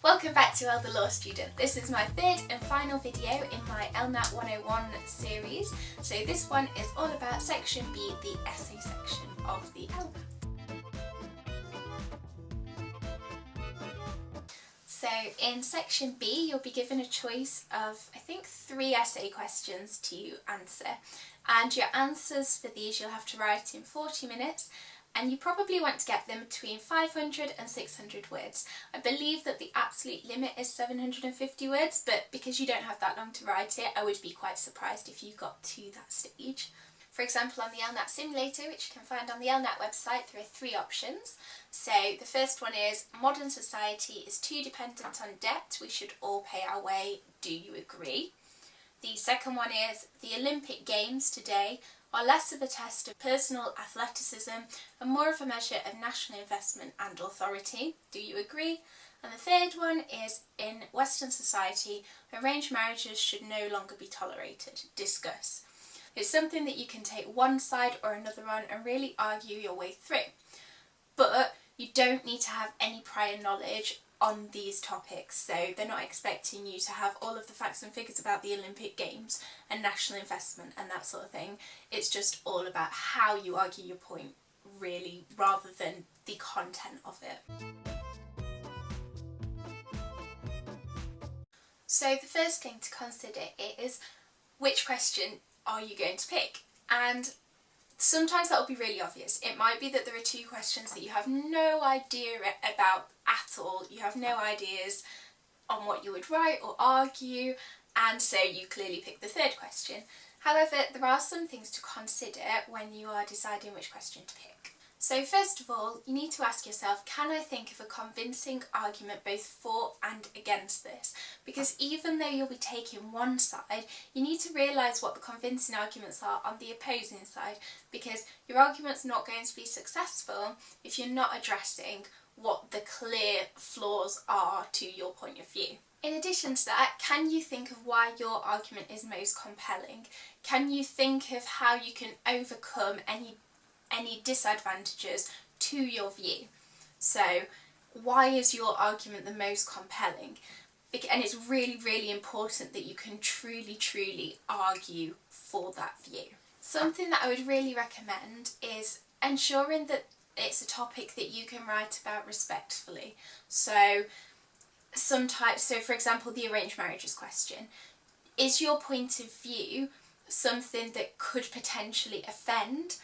Welcome back to El the Law Student. This is my third and final video in my Lnat 101 series. So this one is all about section B, the essay section of the Lnat. So in section B you'll be given a choice of, I think, 3 essay questions to answer, and your answers for these you'll have to write in 40 minutes. And you probably want to get them between 500 and 600 words. I believe that the absolute limit is 750 words, but because you don't have that long to write it, I would be quite surprised if you got to that stage. For example, on the Lnat simulator, which you can find on the Lnat website, there are 3 options. So the first one is, modern society is too dependent on debt, we should all pay our way, do you agree? The second one is, the Olympic Games today are less of a test of personal athleticism and more of a measure of national investment and authority. Do you agree? And the third one is, in Western society, arranged marriages should no longer be tolerated. Discuss. It's something that you can take one side or another on and really argue your way through. But you don't need to have any prior knowledge on these topics, so they're not expecting you to have all of the facts and figures about the Olympic Games and national investment and that sort of thing. It's just all about how you argue your point, really, rather than the content of it. So the first thing to consider is, which question are you going to pick? And sometimes that will be really obvious. It might be that there are 2 questions that you have no idea about at all. You have no ideas on what you would write or argue, and so you clearly pick the third question. However, there are some things to consider when you are deciding which question to pick. So first of all, you need to ask yourself, can I think of a convincing argument both for and against this? Because even though you'll be taking one side, you need to realise what the convincing arguments are on the opposing side, because your argument's not going to be successful if you're not addressing what the clear flaws are to your point of view. In addition to that, can you think of why your argument is most compelling? Can you think of how you can overcome any disadvantages to your view? So why is your argument the most compelling? And it's really, really important that you can truly argue for that view. Something that I would really recommend is ensuring that it's a topic that you can write about respectfully. So for example, the arranged marriages question. Is your point of view something that could potentially offend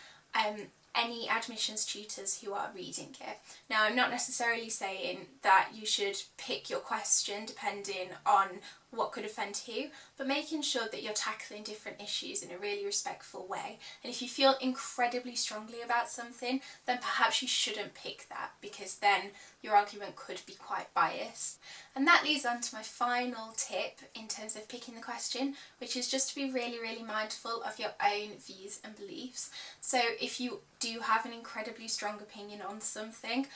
any admissions tutors who are reading it? Now, I'm not necessarily saying that you should pick your question depending on what could offend who, but making sure that you're tackling different issues in a really respectful way. And if you feel incredibly strongly about something, then perhaps you shouldn't pick that, because then your argument could be quite biased. And that leads on to my final tip in terms of picking the question, which is just to be really mindful of your own views and beliefs. So if you do have an incredibly strong opinion on something,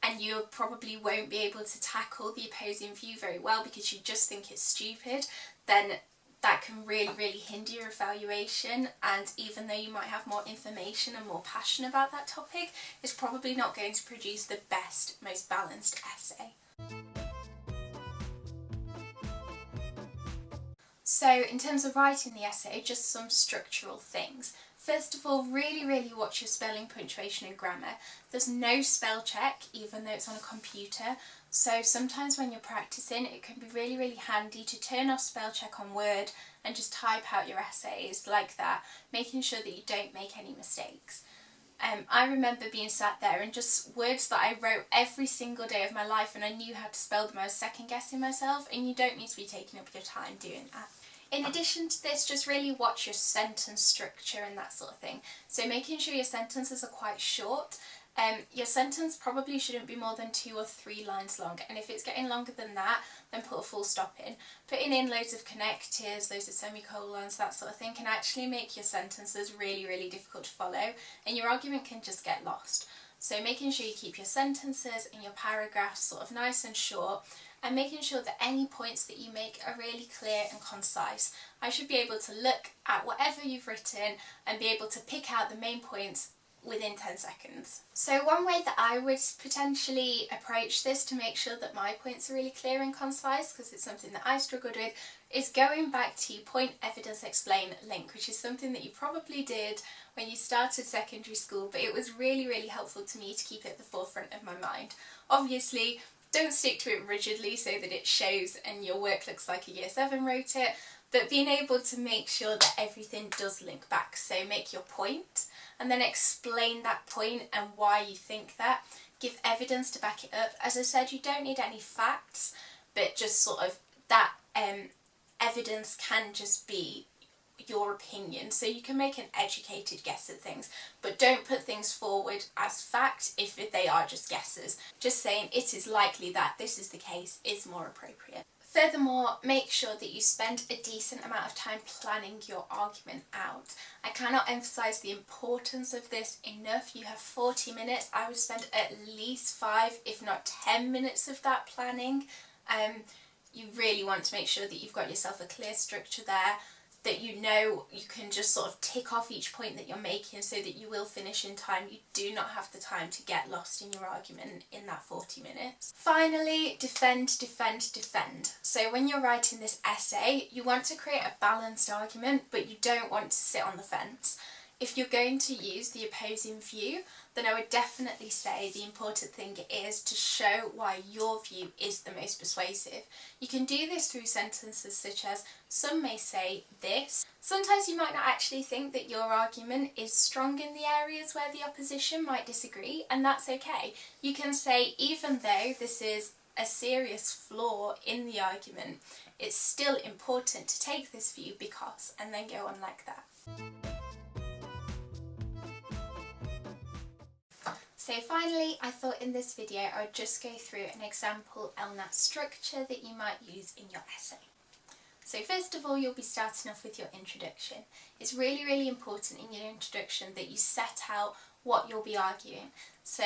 and you probably won't be able to tackle the opposing view very well because you just think it's stupid, then that can really hinder your evaluation, and even though you might have more information and more passion about that topic, it's probably not going to produce the best, most balanced essay. So in terms of writing the essay, just some structural things. First of all, really watch your spelling, punctuation and grammar. There's no spell check, even though it's on a computer, so sometimes when you're practicing it can be really handy to turn off spell check on Word and just type out your essays like that, making sure that you don't make any mistakes. I remember being sat there and just words that I wrote every single day of my life, and I knew how to spell them, I was second guessing myself, and you don't need to be taking up your time doing that. In addition to this, just really watch your sentence structure and that sort of thing. So making sure your sentences are quite short. Your sentence probably shouldn't be more than 2 or 3 lines long, and if it's getting longer than that, then put a full stop in. Putting in loads of connectors, loads of semicolons, that sort of thing can actually make your sentences really difficult to follow, and your argument can just get lost. So making sure you keep your sentences and your paragraphs sort of nice and short, and making sure that any points that you make are really clear and concise. I should be able to look at whatever you've written and be able to pick out the main points within 10 seconds. So one way that I would potentially approach this to make sure that my points are really clear and concise, because it's something that I struggled with, is going back to point, evidence, explain, link, which is something that you probably did when you started secondary school, but it was really, really helpful to me to keep it at the forefront of my mind. Obviously, don't stick to it rigidly so that it shows and your work looks like a Year 7 wrote it, but being able to make sure that everything does link back. So make your point and then explain that point and why you think that. Give evidence to back it up. As I said, you don't need any facts, but just sort of that evidence can just be your opinion. So you can make an educated guess at things, but don't put things forward as fact if they are just guesses. Just saying it is likely that this is the case is more appropriate. Furthermore, make sure that you spend a decent amount of time planning your argument out. I cannot emphasise the importance of this enough. You have 40 minutes. I would spend at least 5, if not 10 minutes of that planning. You really want to make sure that you've got yourself a clear structure there, that you know you can just sort of tick off each point that you're making so that you will finish in time. You do not have the time to get lost in your argument in that 40 minutes. Finally, defend, defend, defend. So when you're writing this essay, you want to create a balanced argument, but you don't want to sit on the fence. If you're going to use the opposing view, then I would definitely say the important thing is to show why your view is the most persuasive. You can do this through sentences such as, some may say this. Sometimes you might not actually think that your argument is strong in the areas where the opposition might disagree, and that's okay. You can say, even though this is a serious flaw in the argument, it's still important to take this view because, and then go on like that. So finally, I thought in this video I would just go through an example Lnat structure that you might use in your essay. So first of all, you'll be starting off with your introduction. It's really, really important in your introduction that you set out what you'll be arguing. So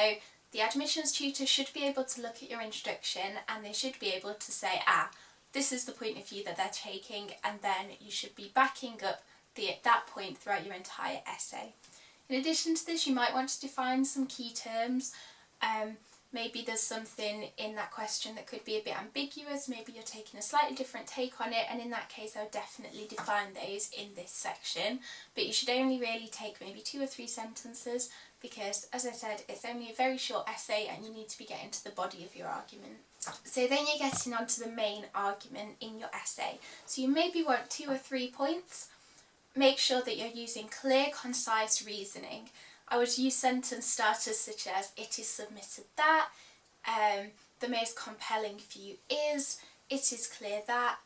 the admissions tutor should be able to look at your introduction and they should be able to say, this is the point of view that they're taking, and then you should be backing up that point throughout your entire essay. In addition to this, you might want to define some key terms. Maybe there's something in that question that could be a bit ambiguous, maybe you're taking a slightly different take on it, and in that case I would definitely define those in this section. But you should only really take maybe 2 or 3 sentences because, as I said, it's only a very short essay and you need to be getting to the body of your argument. So then you're getting onto the main argument in your essay. So you maybe want 2 or 3 points. Make sure that you're using clear, concise reasoning. I would use sentence starters such as, it is submitted that, the most compelling view is, it is clear that.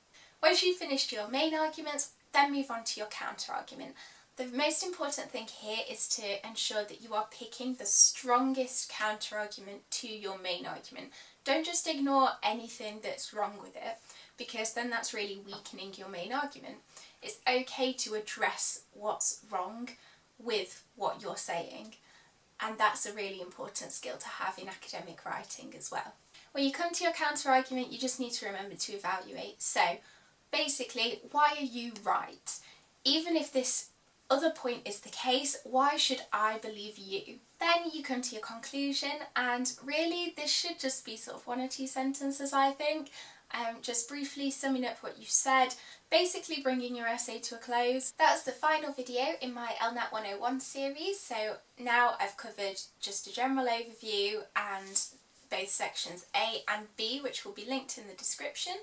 Once you've finished your main arguments, then move on to your counter argument. The most important thing here is to ensure that you are picking the strongest counter argument to your main argument. Don't just ignore anything that's wrong with it, because then that's really weakening your main argument. It's okay to address what's wrong with what you're saying, and that's a really important skill to have in academic writing as well. When you come to your counter argument, you just need to remember to evaluate. So basically, why are you right? Even if this other point is the case, why should I believe you? Then you come to your conclusion, and really this should just be sort of 1 or 2 sentences, I think. Just briefly summing up what you've said, basically bringing your essay to a close. That's the final video in my Lnat 101 series, so now I've covered just a general overview and both sections A and B, which will be linked in the description.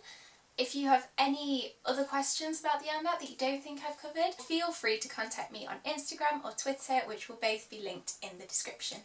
If you have any other questions about the Lnat that you don't think I've covered, feel free to contact me on Instagram or Twitter, which will both be linked in the description.